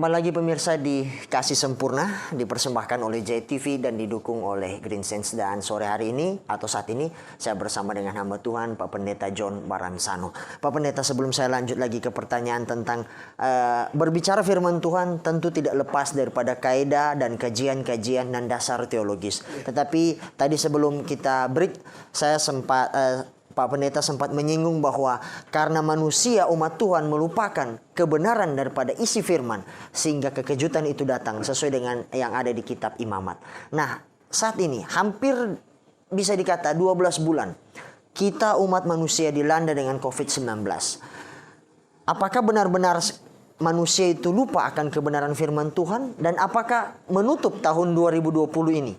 Kembali lagi pemirsa di Kasih Sempurna, dipersembahkan oleh JTV dan didukung oleh Green Sense. Dan sore hari ini atau saat ini saya bersama dengan hamba Tuhan Pak Pendeta John Baransano. Pak Pendeta, sebelum saya lanjut lagi ke pertanyaan tentang berbicara firman Tuhan, tentu tidak lepas daripada kaidah dan kajian-kajian dan dasar teologis. Tetapi tadi sebelum kita break, saya sempat Pak Pendeta sempat menyinggung bahwa karena manusia umat Tuhan melupakan kebenaran daripada isi firman, sehingga kekejutan itu datang sesuai dengan yang ada di kitab Imamat. Nah, saat ini hampir bisa dikata 12 bulan kita umat manusia dilanda dengan COVID-19. Apakah benar-benar manusia itu lupa akan kebenaran firman Tuhan, dan apakah menutup tahun 2020 ini?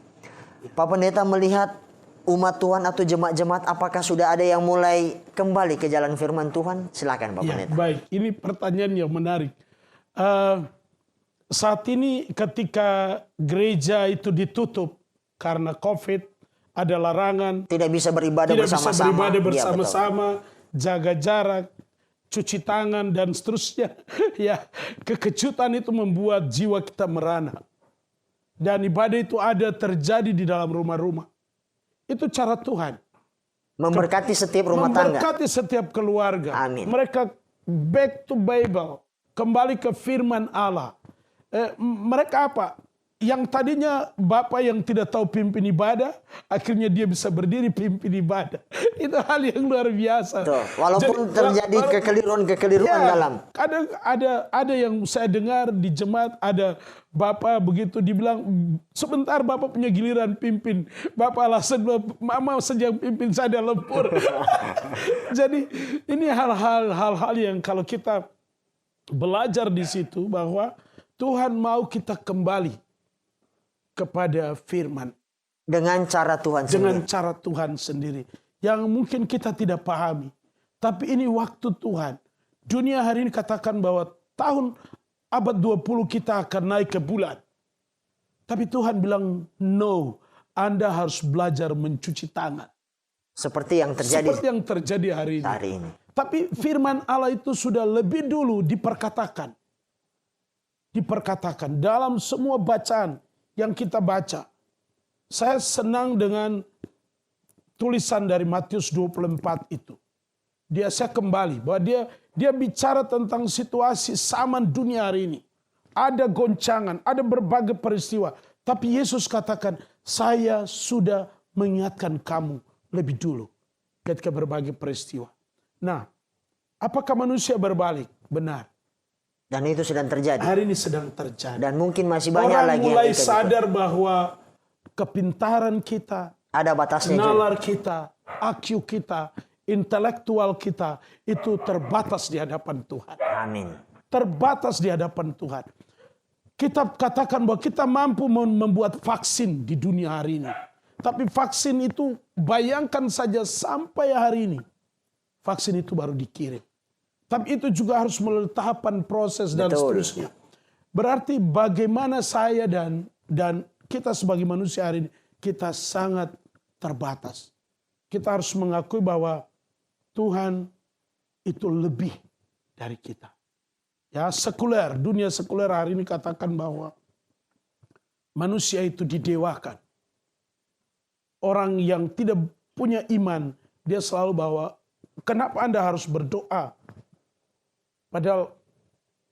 Pak Pendeta melihat umat Tuhan atau jemaat-jemaat, apakah sudah ada yang mulai kembali ke jalan firman Tuhan? Silakan Pak Pendeta. Baik, ini pertanyaan yang menarik. Saat ini ketika gereja itu ditutup karena COVID, ada larangan. Tidak bisa beribadah bersama-sama, jaga jarak, cuci tangan, dan seterusnya. Ya, kekejutan itu membuat jiwa kita merana. Dan ibadah itu ada terjadi di dalam rumah-rumah. Itu cara Tuhan. Memberkati setiap rumah tangga. Memberkati setiap keluarga. Amin. Mereka back to Bible. Kembali ke firman Allah. Mereka apa? Yang tadinya bapak yang tidak tahu pimpin ibadah, akhirnya dia bisa berdiri pimpin ibadah. Itu hal yang luar biasa. Tuh, walaupun terjadi kekeliruan-kekeliruan dalam. Ada yang saya dengar di jemaat, ada bapak begitu dibilang, sebentar bapak punya giliran pimpin. Bapak alasan, mama sejak pimpin saya lempur. Jadi ini hal-hal yang kalau kita belajar di situ, bahwa Tuhan mau kita kembali kepada firman. Dengan cara Tuhan sendiri. Dengan cara Tuhan sendiri. Yang mungkin kita tidak pahami. Tapi ini waktu Tuhan. Dunia hari ini katakan bahwa tahun abad 20 kita akan naik ke bulan. Tapi Tuhan bilang, no, Anda harus belajar mencuci tangan. Seperti yang terjadi hari ini. Tapi firman Allah itu sudah lebih dulu diperkatakan. Diperkatakan dalam semua bacaan yang kita baca. Saya senang dengan tulisan dari Matius 24 itu. Saya kembali bahwa dia bicara tentang situasi zaman dunia hari ini. Ada goncangan, ada berbagai peristiwa. Tapi Yesus katakan, saya sudah mengingatkan kamu lebih dulu ketika berbagai peristiwa. Nah, apakah manusia berbalik? Benar. Dan itu sedang terjadi. Hari ini sedang terjadi. Dan mungkin masih banyak orang lagi. Orang mulai sadar bahwa kepintaran kita, ada batasnya, nalar kita, IQ kita, intelektual kita, itu terbatas di hadapan Tuhan. Amin. Terbatas di hadapan Tuhan. Kita katakan bahwa kita mampu membuat vaksin di dunia hari ini. Tapi vaksin itu, bayangkan saja sampai hari ini, vaksin itu baru dikirim. Tapi itu juga harus melalui tahapan proses dan seterusnya. Berarti bagaimana saya dan kita sebagai manusia hari ini, kita sangat terbatas. Kita harus mengakui bahwa Tuhan itu lebih dari kita. Ya, sekuler, dunia sekuler hari ini katakan bahwa manusia itu didewakan. Orang yang tidak punya iman, dia selalu bahwa kenapa Anda harus berdoa? Padahal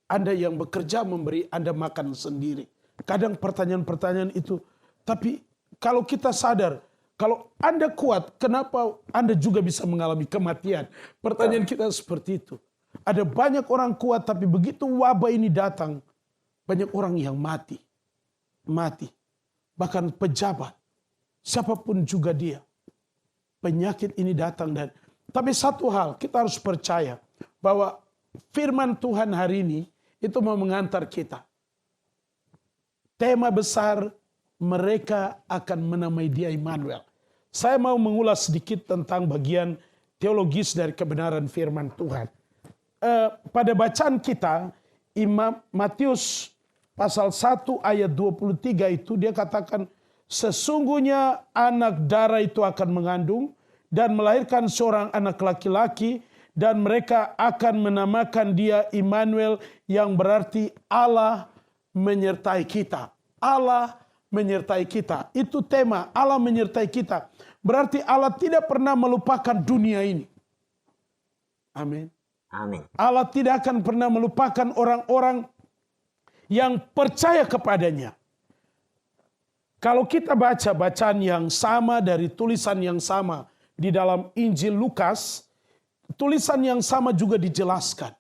Anda yang bekerja memberi Anda makan sendiri. Kadang pertanyaan-pertanyaan itu. Tapi kalau kita sadar, kalau Anda kuat, kenapa Anda juga bisa mengalami kematian? Pertanyaan kita seperti itu. Ada banyak orang kuat, tapi begitu wabah ini datang, banyak orang yang mati. Mati. Bahkan pejabat. Siapapun juga dia. Penyakit ini datang. Tapi satu hal, kita harus percaya bahwa firman Tuhan hari ini itu mau mengantar kita. Tema besar, mereka akan menamai dia Immanuel. Saya mau mengulas sedikit tentang bagian teologis dari kebenaran firman Tuhan. Pada bacaan kita, Matius pasal 1 ayat 23 itu dia katakan, sesungguhnya anak darah itu akan mengandung dan melahirkan seorang anak laki-laki, dan mereka akan menamakan dia Immanuel, yang berarti Allah menyertai kita. Allah menyertai kita. Itu tema, Allah menyertai kita. Berarti Allah tidak pernah melupakan dunia ini. Amin. Amin. Allah tidak akan pernah melupakan orang-orang yang percaya kepadanya. Kalau kita baca bacaan yang sama dari tulisan yang sama di dalam Injil Lukas, tulisan yang sama juga dijelaskan.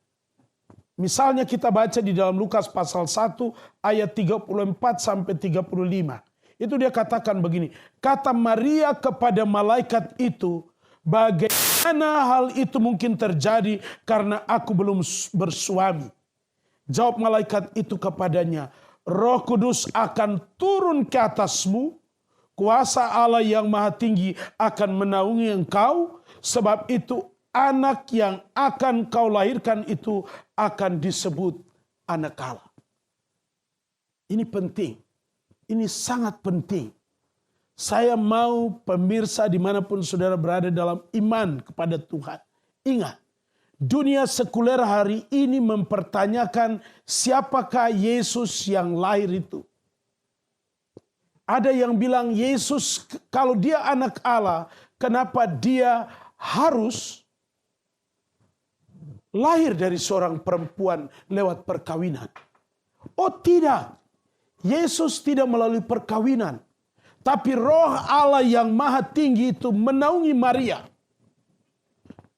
Misalnya kita baca di dalam Lukas pasal 1 ayat 34 sampai 35. Itu dia katakan begini, kata Maria kepada malaikat itu, bagaimana hal itu mungkin terjadi karena aku belum bersuami? Jawab malaikat itu kepadanya, Roh Kudus akan turun ke atasmu, kuasa Allah yang Maha Tinggi akan menaungi engkau, sebab itu anak yang akan kau lahirkan itu akan disebut anak Allah. Ini penting. Ini sangat penting. Saya mau pemirsa dimanapun saudara berada dalam iman kepada Tuhan. Ingat, dunia sekuler hari ini mempertanyakan siapakah Yesus yang lahir itu. Ada yang bilang Yesus kalau dia anak Allah, kenapa dia harus lahir dari seorang perempuan lewat perkawinan? Oh tidak, Yesus tidak melalui perkawinan. Tapi Roh Allah yang Maha Tinggi itu menaungi Maria.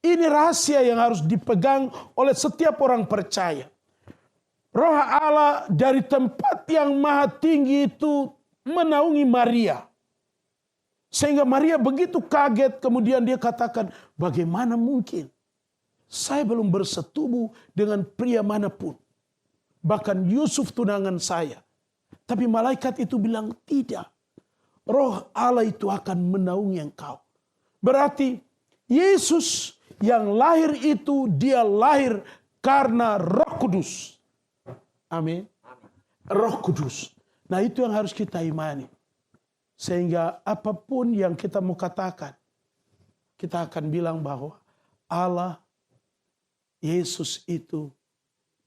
Ini rahasia yang harus dipegang oleh setiap orang percaya. Roh Allah dari tempat yang Maha Tinggi itu menaungi Maria. Sehingga Maria begitu kaget, kemudian dia katakan, bagaimana mungkin? Saya belum bersetubuh dengan pria manapun. Bahkan Yusuf tunangan saya. Tapi malaikat itu bilang tidak. Roh Allah itu akan menaungi engkau. Berarti Yesus yang lahir itu dia lahir karena Roh Kudus. Amin. Roh Kudus. Nah itu yang harus kita imani. Sehingga apapun yang kita mau katakan, kita akan bilang bahwa Allah, Yesus itu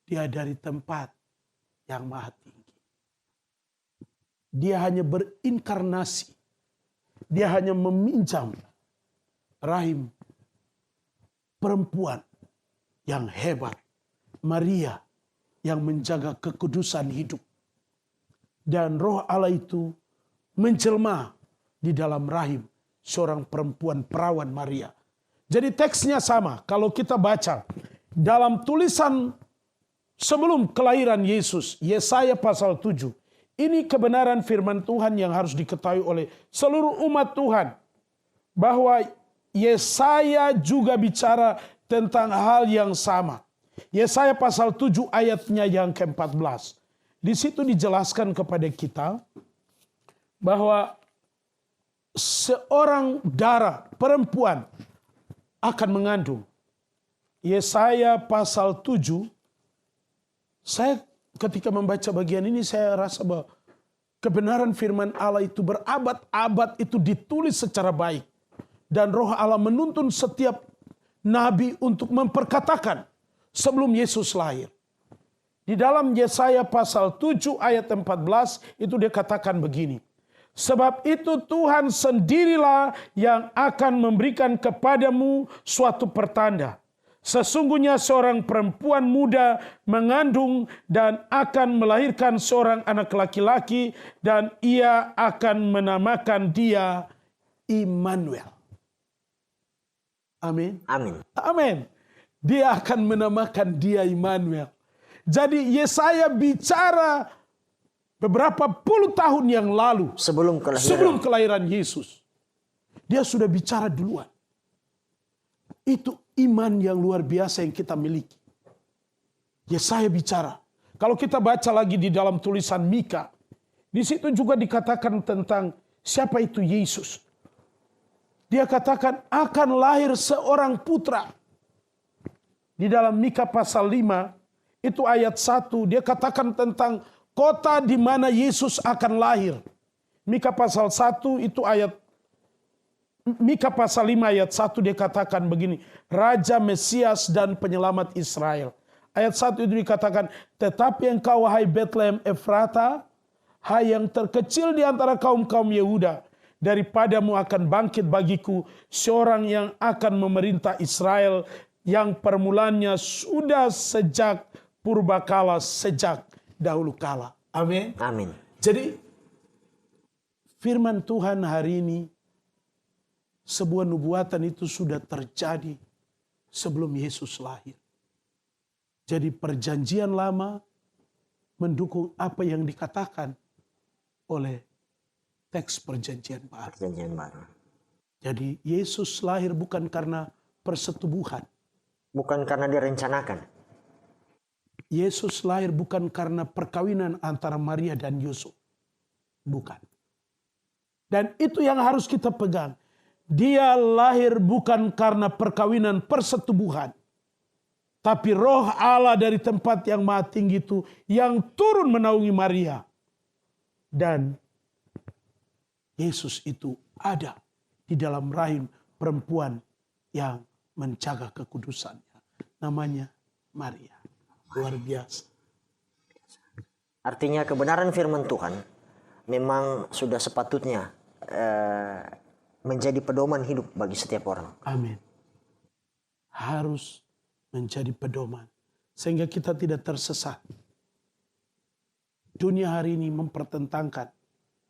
dia dari tempat yang Maha Tinggi. Dia hanya berinkarnasi. Dia hanya meminjam rahim perempuan yang hebat. Maria yang menjaga kekudusan hidup. Dan Roh Allah itu menjelma di dalam rahim seorang perempuan perawan Maria. Jadi teksnya sama. Kalau kita baca dalam tulisan sebelum kelahiran Yesus, Yesaya pasal 7. Ini kebenaran firman Tuhan yang harus diketahui oleh seluruh umat Tuhan. Bahwa Yesaya juga bicara tentang hal yang sama. Yesaya pasal 7 ayatnya yang ke-14. Di situ dijelaskan kepada kita bahwa seorang darah perempuan akan mengandung. Yesaya pasal 7, saya ketika membaca bagian ini saya rasa bahwa kebenaran firman Allah itu berabad-abad itu ditulis secara baik. Dan Roh Allah menuntun setiap nabi untuk memperkatakan sebelum Yesus lahir. Di dalam Yesaya pasal 7 ayat 14 itu dia katakan begini. Sebab itu Tuhan sendirilah yang akan memberikan kepadamu suatu pertanda. Sesungguhnya seorang perempuan muda mengandung dan akan melahirkan seorang anak laki-laki dan ia akan menamakan dia Immanuel. Amin. Amin. Amin. Dia akan menamakan dia Immanuel. Jadi Yesaya bicara beberapa puluh tahun yang lalu. Sebelum kelahiran Yesus. Dia sudah bicara duluan. Itu iman yang luar biasa yang kita miliki. Yesaya bicara. Kalau kita baca lagi di dalam tulisan Mika. Di situ juga dikatakan tentang siapa itu Yesus. Dia katakan akan lahir seorang putra. Di dalam Mika pasal 5. Itu ayat 1. Dia katakan tentang kota di mana Yesus akan lahir. Mika pasal 1 itu ayat Mika pasal 5 ayat 1 dia katakan begini. Raja Mesias dan penyelamat Israel ayat 1 itu dikatakan, tetapi engkau wahai Betlehem Efrata, hai yang terkecil di antara kaum-kaum Yehuda, daripadamu akan bangkit bagiku seorang yang akan memerintah Israel, yang permulaannya sudah sejak purbakala, sejak dahulu kala. Amin. Amin. Jadi firman Tuhan hari ini, sebuah nubuatan itu sudah terjadi sebelum Yesus lahir. Jadi perjanjian lama mendukung apa yang dikatakan oleh teks perjanjian baru. Perjanjian baru. Jadi Yesus lahir bukan karena persetubuhan. Bukan karena direncanakan. Yesus lahir bukan karena perkawinan antara Maria dan Yusuf. Bukan. Dan itu yang harus kita pegang. Dia lahir bukan karena perkawinan persetubuhan. Tapi roh Allah dari tempat yang maha tinggi itu yang turun menaungi Maria. Dan Yesus itu ada di dalam rahim perempuan yang menjaga kekudusannya. Namanya Maria. Luar biasa. Artinya kebenaran firman Tuhan memang sudah sepatutnya menjadi pedoman hidup bagi setiap orang. Amin. Harus menjadi pedoman sehingga kita tidak tersesat. Dunia hari ini mempertentangkan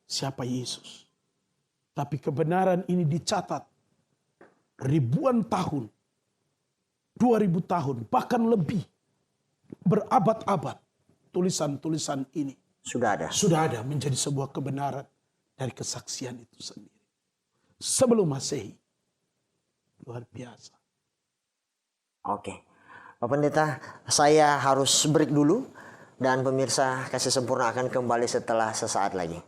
siapa Yesus. Tapi kebenaran ini dicatat ribuan tahun, 2000 tahun, bahkan lebih, berabad-abad. Tulisan-tulisan ini Sudah ada menjadi sebuah kebenaran dari kesaksian itu sendiri. Sebelum Masehi. Luar biasa. Oke. Pak Pendeta, saya harus break dulu. Dan pemirsa Kasih Sempurna akan kembali setelah sesaat lagi.